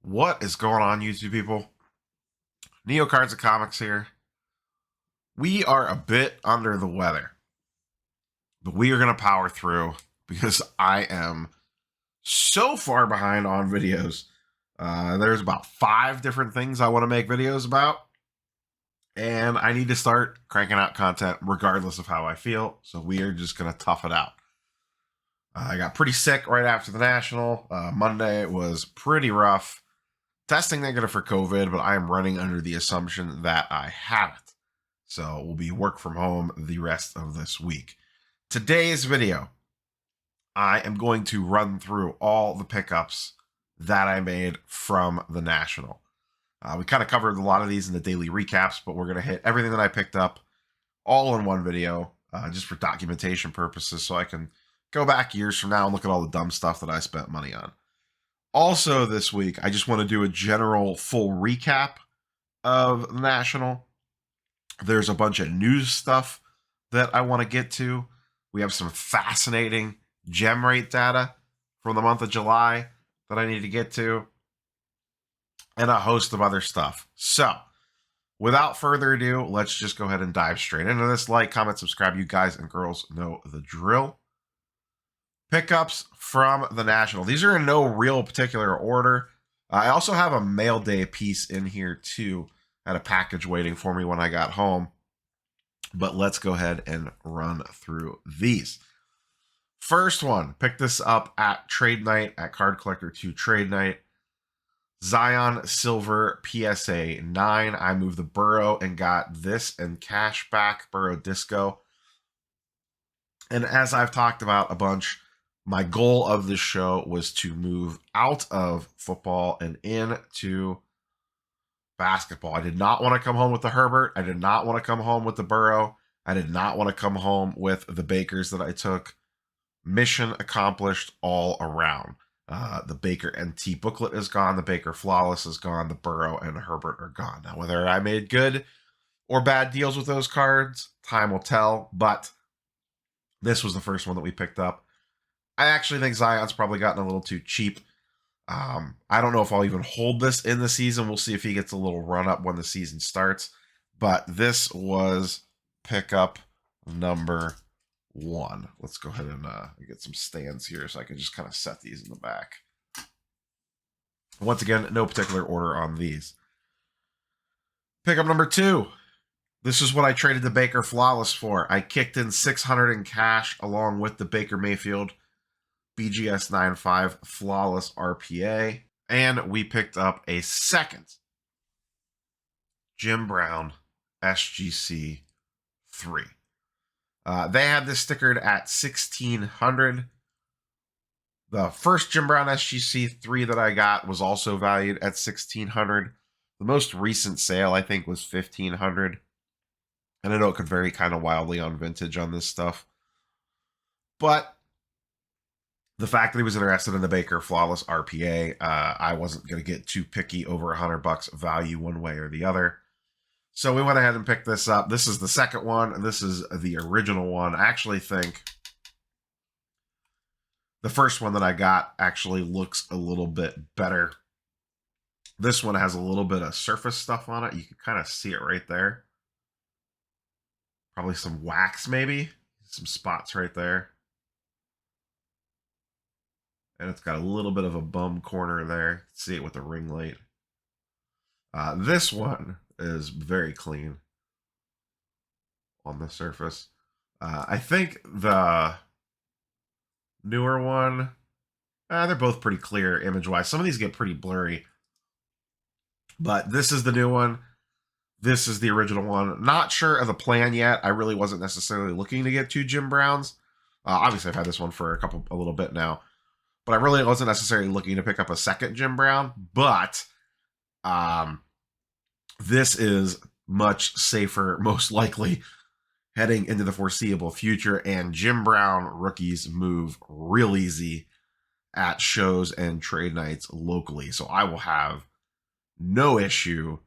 What is going on, YouTube people? Neo Cards and Comics here. We are a bit under the weather, but we are going to power through because I am so far behind on videos. There's about 5 different things I want to make videos about, and I need to start cranking out content regardless of how I feel, so we are just going to tough it out. I got pretty sick right after the National. Monday was pretty rough. Testing negative for COVID, but I am running under the assumption that I haven't. So we'll be work from home the rest of this week. Today's video, I am going to run through all the pickups that I made from the National. We kind of covered a lot of these in the daily recaps, but we're going to hit everything that I picked up all in one video, just for documentation purposes, so I can go back years from now and look at all the dumb stuff that I spent money on. Also this week, I just want to do a general full recap of the National. There's a bunch of news stuff that I want to get to. We have some fascinating gem rate data from the month of July that I need to get to, and a host of other stuff. So, without further ado, let's just go ahead and dive straight into this. Like, comment, subscribe. You guys and girls know the drill. Pickups from the National. These are in no real particular order. I also have a mail day piece in here too. I had a package waiting for me when I got home. But let's go ahead and run through these. First one, picked this up at trade night, at Card Collector 2 trade night. Zion Silver PSA 9. I moved the Burrow and got this and cash back, Burrow Disco. And as I've talked about a bunch, my goal of this show was to move out of football and into basketball. I did not want to come home with the Herbert. I did not want to come home with the Burrow. I did not want to come home with the Bakers that I took. Mission accomplished all around. The Baker NT booklet is gone. The Baker Flawless is gone. The Burrow and Herbert are gone. Now, whether I made good or bad deals with those cards, time will tell. But this was the first one that we picked up. I actually think Zion's probably gotten a little too cheap. I don't know if I'll even hold this in the season. We'll see if he gets a little run up when the season starts. But this was pickup number 1. Let's go ahead and get some stands here so I can just kind of set these in the back. Once again, no particular order on these. Pickup number 2. This is what I traded the Baker Flawless for. I kicked in $600 in cash along with the Baker Mayfield BGS 9.5 Flawless RPA. And we picked up a second Jim Brown SGC 3. They had this stickered at $1,600. The first Jim Brown SGC 3 that I got was also valued at $1,600. The most recent sale, I think, was $1,500. And I know it could vary kind of wildly on vintage on this stuff. But the fact that he was interested in the Baker Flawless RPA, I wasn't going to get too picky over $100 value one way or the other. So we went ahead and picked this up. This is the second one, and this is the original one. I actually think the first one that I got actually looks a little bit better. This one has a little bit of surface stuff on it. You can kind of see it right there. Probably some wax, maybe. Some spots right there. And it's got a little bit of a bum corner there. You can see it with the ring light. This one is very clean on the surface. I think the newer one, they're both pretty clear image-wise. Some of these get pretty blurry. But this is the new one. This is the original one. Not sure of the plan yet. I really wasn't necessarily looking to get 2 Jim Browns. Obviously, I've had this one for a little bit now. But I really wasn't necessarily looking to pick up a second Jim Brown. But this is much safer, most likely, heading into the foreseeable future. And Jim Brown rookies move real easy at shows and trade nights locally. So I will have no issue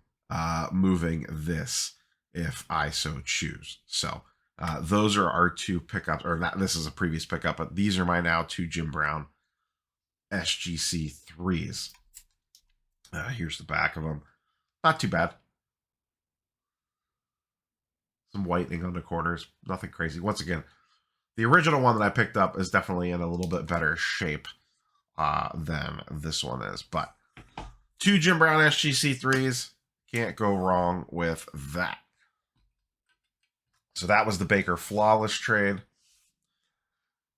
moving this if I so choose. So those are our 2 pickups. Or not, this is a previous pickup, but these are my now 2 Jim Brown SGC 3s. Here's the back of them. Not too bad. Some whitening on the corners. Nothing crazy. Once again, the original one that I picked up is definitely in a little bit better shape than this one is. But 2 Jim Brown SGC3s. Can't go wrong with that. So that was the Baker Flawless trade.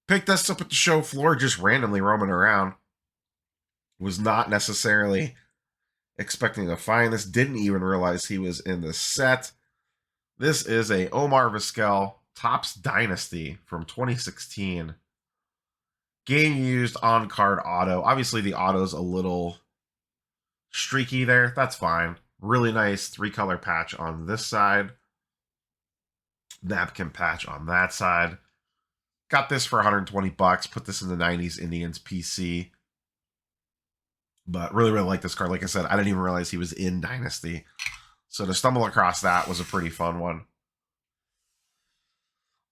Picked this up at the show floor, just randomly roaming around. Was not necessarily expecting to find this. Didn't even realize he was in the set. This is a Omar Vizquel Topps Dynasty from 2016. Game used on card auto. Obviously, the auto's a little streaky there. That's fine. Really nice 3-color patch on this side. Napkin patch on that side. Got this for 120 bucks. Put this in the 90s Indians PC. But really, really like this card. Like I said, I didn't even realize he was in Dynasty. So to stumble across that was a pretty fun one.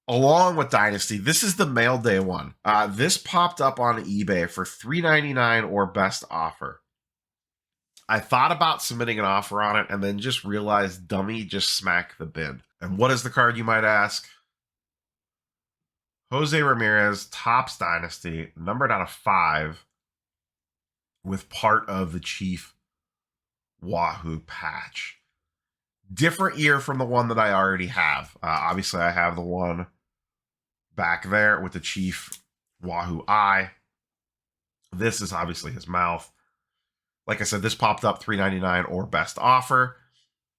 Along with Dynasty, this is the mail day one. This popped up on eBay for $3.99 or best offer. I thought about submitting an offer on it and then just realized dummy just smack the bin. And what is the card, you might ask? Jose Ramirez, Topps Dynasty, numbered out of 5, with part of the Chief Wahoo patch. Different year from the one that I already have. Obviously, I have the one back there with the Chief Wahoo eye. This is obviously his mouth. Like I said, this popped up $3.99 or best offer.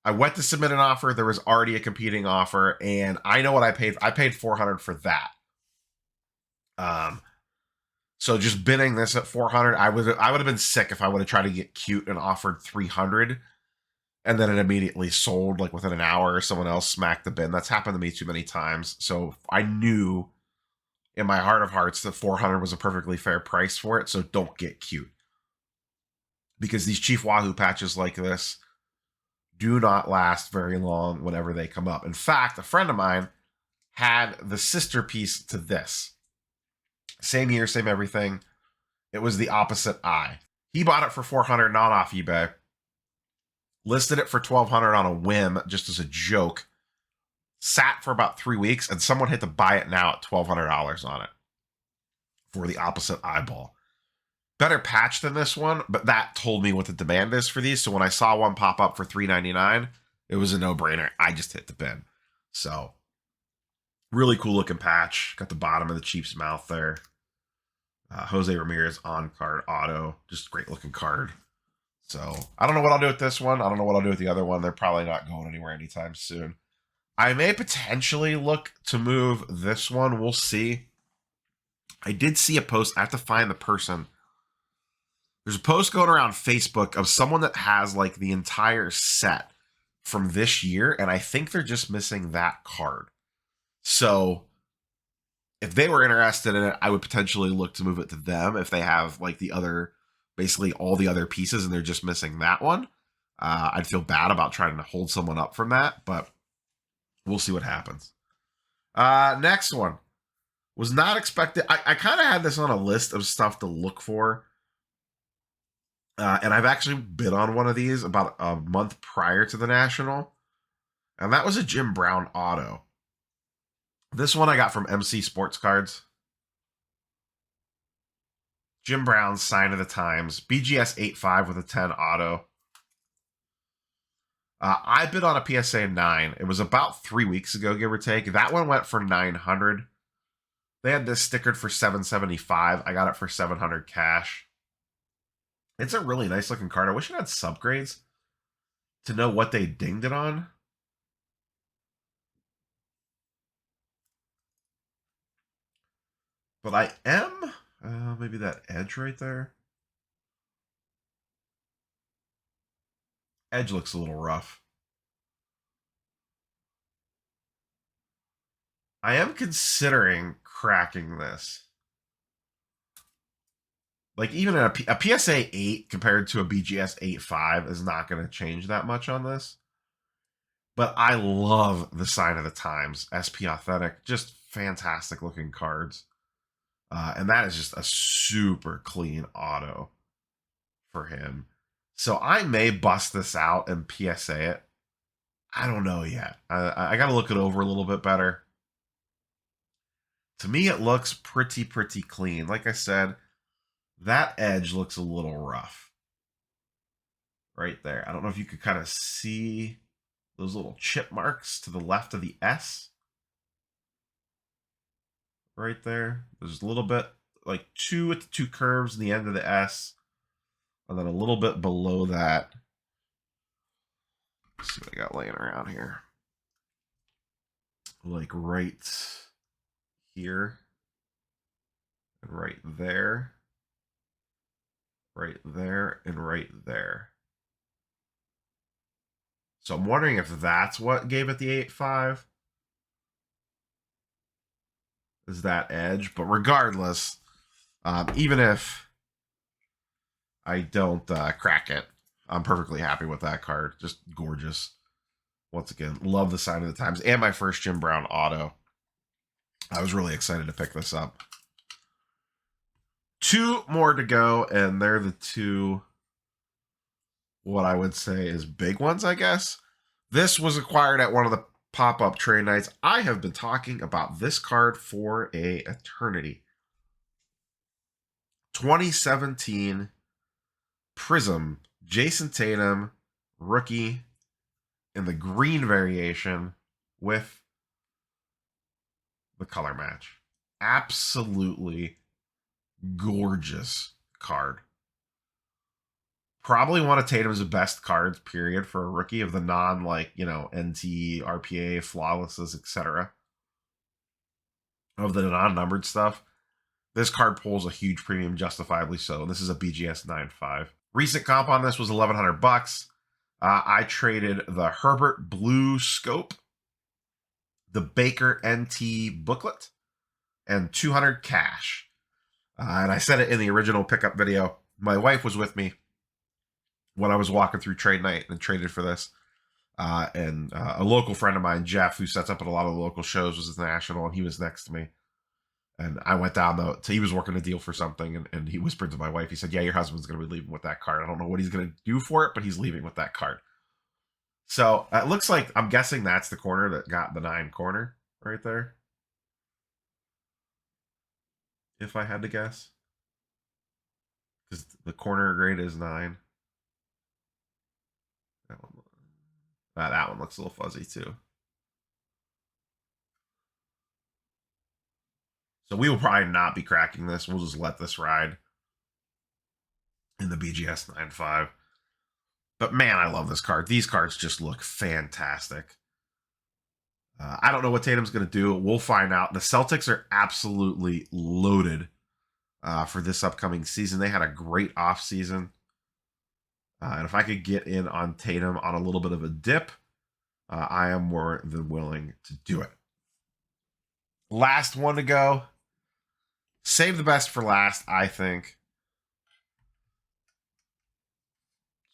I went to submit an offer. There was already a competing offer, and I know what I paid. I paid $400 for that. So just bidding this at $400, I would have been sick if I would have tried to get cute and offered $300, and then it immediately sold like within an hour, or someone else smacked the bin. That's happened to me too many times. So I knew in my heart of hearts that $400 was a perfectly fair price for it. So don't get cute, because these Chief Wahoo patches like this do not last very long whenever they come up. In fact, a friend of mine had the sister piece to this. Same year, same everything. It was the opposite eye. He bought it for $400, not off eBay. Listed it for $1,200 on a whim, just as a joke. Sat for about 3 weeks, and someone had to buy it now at $1,200 on it for the opposite eyeball. Better patch than this one, but that told me what the demand is for these. So when I saw one pop up for $3.99, it was a no-brainer. I just hit the bin. So really cool looking patch. Got the bottom of the Chief's mouth there. Jose Ramirez on card auto. Just great looking card. So I don't know what I'll do with this one. I don't know what I'll do with the other one. They're probably not going anywhere anytime soon. I may potentially look to move this one. We'll see. I did see a post. I have to find the person. There's a post going around Facebook of someone that has like the entire set from this year, and I think they're just missing that card. So if they were interested in it, I would potentially look to move it to them if they have like the other, basically all the other pieces, and they're just missing that one. I'd feel bad about trying to hold someone up from that, but we'll see what happens. Next one. Was not expected. I kind of had this on a list of stuff to look for. And I've actually bid on one of these about a month prior to the National. And that was a Jim Brown auto. This one I got from MC Sports Cards. Jim Brown's Sign of the Times. BGS 8.5 with a 10 auto. I bid on a PSA 9. It was about 3 weeks ago, give or take. That one went for $900. They had this stickered for $775. I got it for $700 cash. It's a really nice looking card. I wish it had subgrades to know what they dinged it on. But I am, maybe that edge right there. Edge looks a little rough. I am considering cracking this. Like even a PSA 8 compared to a BGS 8.5 is not going to change that much on this. But I love the Sign of the Times. SP Authentic. Just fantastic looking cards. And that is just a super clean auto for him. So I may bust this out and PSA it. I don't know yet. I got to look it over a little bit better. To me, it looks pretty clean. Like I said, that edge looks a little rough. Right there. I don't know if you could kind of see those little chip marks to the left of the S. Right there. There's a little bit, like two curves in the end of the S. And then a little bit below that. Let's see what I got laying around here. Like right here. And right there. Right there. And right there. So I'm wondering if that's what gave it the 8.5. Is that edge. But regardless, even if I don't crack it, I'm perfectly happy with that card. Just gorgeous. Once again, love the sign of the times. And my first Jim Brown auto. I was really excited to pick this up. 2 more to go, and they're the 2, what I would say is big ones, I guess. This was acquired at one of the pop-up trade nights. I have been talking about this card for an eternity. 2017 Prism, Jason Tatum, rookie, in the green variation with the color match. Absolutely gorgeous card. Probably one of Tatum's best cards, period, for a rookie of the non, like, you know, NT, RPA, flawlesses, etc. Of the non-numbered stuff. This card pulls a huge premium, justifiably so. And this is a BGS 9.5. Recent comp on this was $1,100. I traded the Herbert Blue Scope, the Baker NT booklet, and 200 cash. And I said it in the original pickup video. My wife was with me when I was walking through trade night and traded for this. And a local friend of mine, Jeff, who sets up at a lot of the local shows, was at National, and he was next to me. And I went down, though, so he was working a deal for something, and he whispered to my wife, he said, yeah, your husband's going to be leaving with that card. I don't know what he's going to do for it, but he's leaving with that card. So it looks like, I'm guessing that's the corner that got the 9 corner right there. If I had to guess. Because the corner grade is 9. That one looks a little fuzzy, too. So we will probably not be cracking this. We'll just let this ride in the BGS 9.5. But man, I love this card. These cards just look fantastic. I don't know what Tatum's going to do. We'll find out. The Celtics are absolutely loaded for this upcoming season. They had a great offseason. And if I could get in on Tatum on a little bit of a dip, I am more than willing to do it. Last one to go. Save the best for last, I think.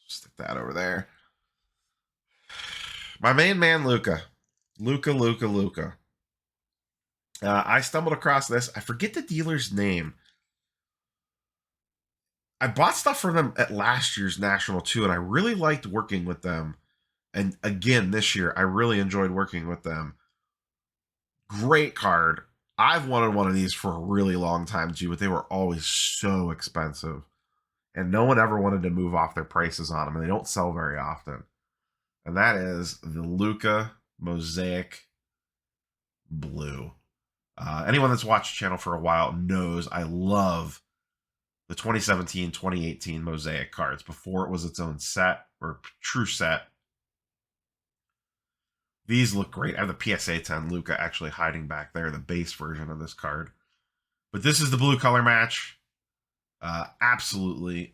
Stick that over there. My main man, Luka. Luka. I stumbled across this. I forget the dealer's name. I bought stuff from them at last year's National too, and I really liked working with them. And again, this year, I really enjoyed working with them. Great card. I've wanted one of these for a really long time too, but they were always so expensive. And no one ever wanted to move off their prices on them, and they don't sell very often. And that is the Luka Mosaic Blue. Anyone that's watched the channel for a while knows I love the 2017-2018 Mosaic cards before it was its own set, or true set. These look great. I have the PSA 10 Luka actually hiding back there, the base version of this card. But this is the blue color match. Absolutely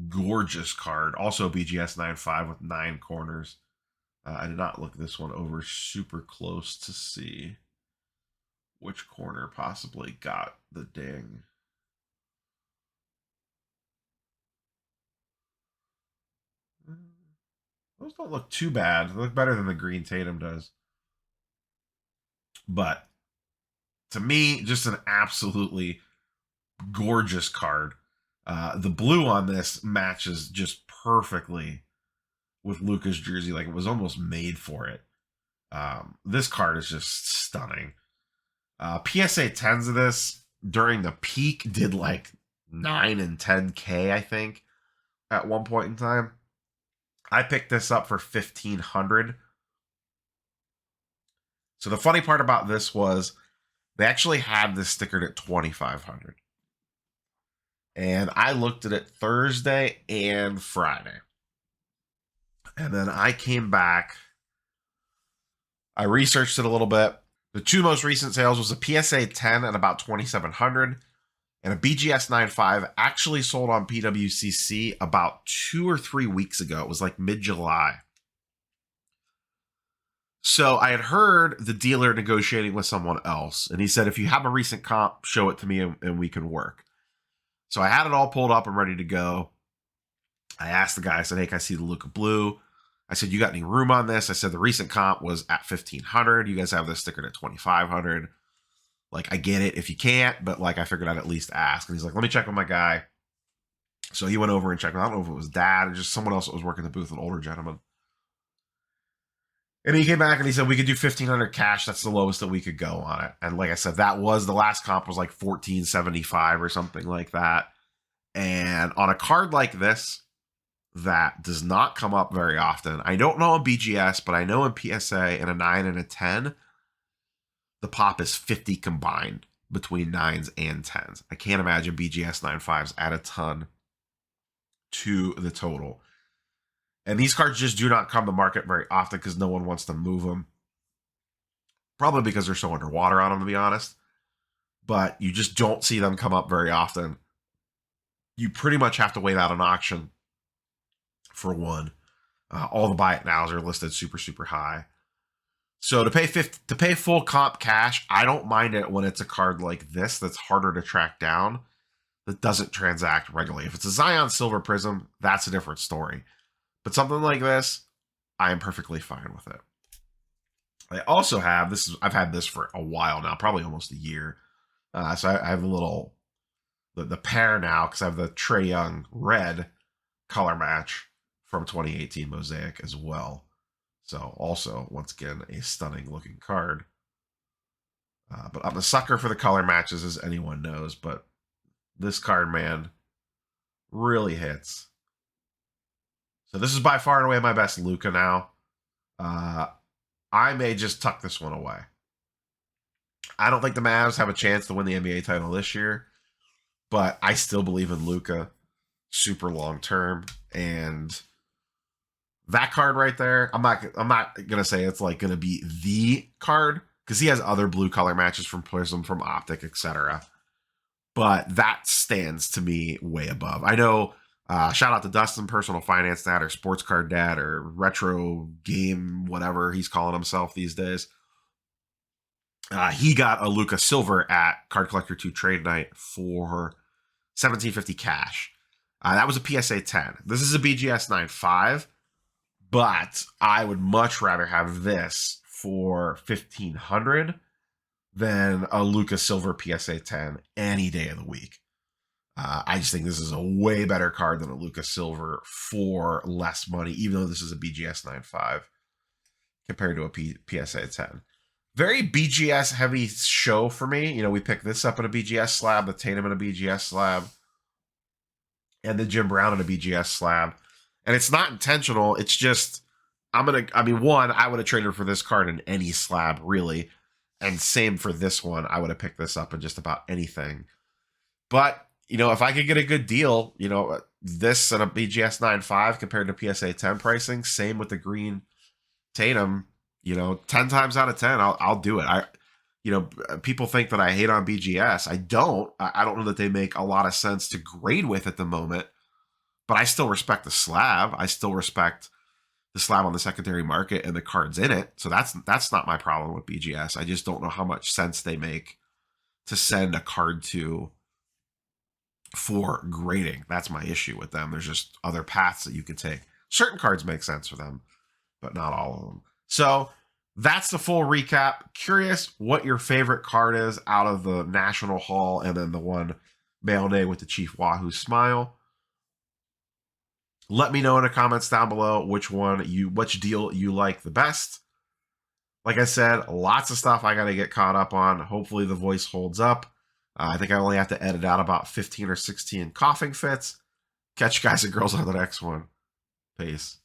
gorgeous card. Also BGS 9.5 with 9 corners. I did not look this one over super close to see which corner possibly got the ding. Those don't look too bad. They look better than the green Tatum does. But to me, just an absolutely gorgeous card. The blue on this matches just perfectly with Luka's jersey. Like, it was almost made for it. This card is just stunning. PSA 10s of this during the peak did like 9 and 10K, I think, at one point in time. I picked this up for $1,500. So the funny part about this was they actually had this stickered at $2,500. And I looked at it Thursday and Friday. And then I came back. I researched it a little bit. The two most recent sales was a PSA 10 at about $2,700, and a BGS 9.5 actually sold on PWCC about 2 or 3 weeks ago. It was like mid-July. So I had heard the dealer negotiating with someone else, and he said, if you have a recent comp, show it to me and we can work. So I had it all pulled up and ready to go. I asked the guy, I said, hey, can I see the Luka Blue? I said, you got any room on this? I said, the recent comp was at $1,500. You guys have this stickered at $2,500. Like, I get it if you can't, but like, I figured I'd at least ask. And he's like, let me check with my guy. So he went over and checked. I don't know if it was dad or just someone else that was working the booth, an older gentleman. And he came back and he said, we could do $1,500 cash. That's the lowest that we could go on it. And like I said, that was the last comp was like $1,475 or something like that. And on a card like this, that does not come up very often. I don't know in BGS, but I know in PSA in a 9 and a 10, the pop is 50 combined between 9s and 10s. I can't imagine BGS 9.5s add a ton to the total. And these cards just do not come to market very often because no one wants to move them. Probably because they're so underwater on them, to be honest. But you just don't see them come up very often. You pretty much have to wait out an auction for one. All the buy it nows are listed super, super high. So to pay full comp cash, I don't mind it when it's a card like this that's harder to track down, that doesn't transact regularly. If it's a Zion Silver Prism, that's a different story. But something like this, I am perfectly fine with it. I also have this. I've had this for a while now, probably almost a year. So I have the pair now because I have the Trae Young red color match from 2018 Mosaic as well. So also, once again, a stunning looking card. But I'm a sucker for the color matches, as anyone knows. But this card, man, really hits. So this is by far and away my best Luka now. I may just tuck this one away. I don't think the Mavs have a chance to win the NBA title this year, but I still believe in Luka super long term. And that card right there, I'm not gonna say it's like gonna be the card because he has other blue color matches from Prism, from Optic, etc. But that stands to me way above. I know. Shout out to Dustin, Personal Finance Dad, or Sports Card Dad, or Retro Game, whatever he's calling himself these days. He got a Luka Silver at Card Collector 2 Trade Night for $1,750 cash. That was a PSA 10. This is a BGS 9.5, but I would much rather have this for $1,500 than a Luka Silver PSA 10 any day of the week. I just think this is a way better card than a Luka Silver for less money, even though this is a BGS 9.5 compared to a PSA 10. Very BGS heavy show for me. You know, we picked this up in a BGS slab, the Tatum in a BGS slab, and the Jim Brown in a BGS slab. And it's not intentional. It's just, one, I would have traded for this card in any slab, really. And same for this one. I would have picked this up in just about anything. But you know, if I could get a good deal, you know, this and a BGS 9.5 compared to PSA 10 pricing, same with the green Tatum, you know, 10 times out of 10, I'll do it. People think that I hate on BGS. I don't. I don't know that they make a lot of sense to grade with at the moment, but I still respect the slab. I still respect the slab on the secondary market and the cards in it. So that's not my problem with BGS. I just don't know how much sense they make to send a card to for grading. That's my issue with them. There's just other paths that you can take. Certain cards make sense for them, but not all of them. So that's the full recap. Curious what your favorite card is out of the National Haul and then the one mail day with the Chief Wahoo smile. Let me know in the comments down below which deal you like the best. Like I said, lots of stuff I got to get caught up on. Hopefully the voice holds up. I think I only have to edit out about 15 or 16 coughing fits. Catch you guys and girls on the next one. Peace.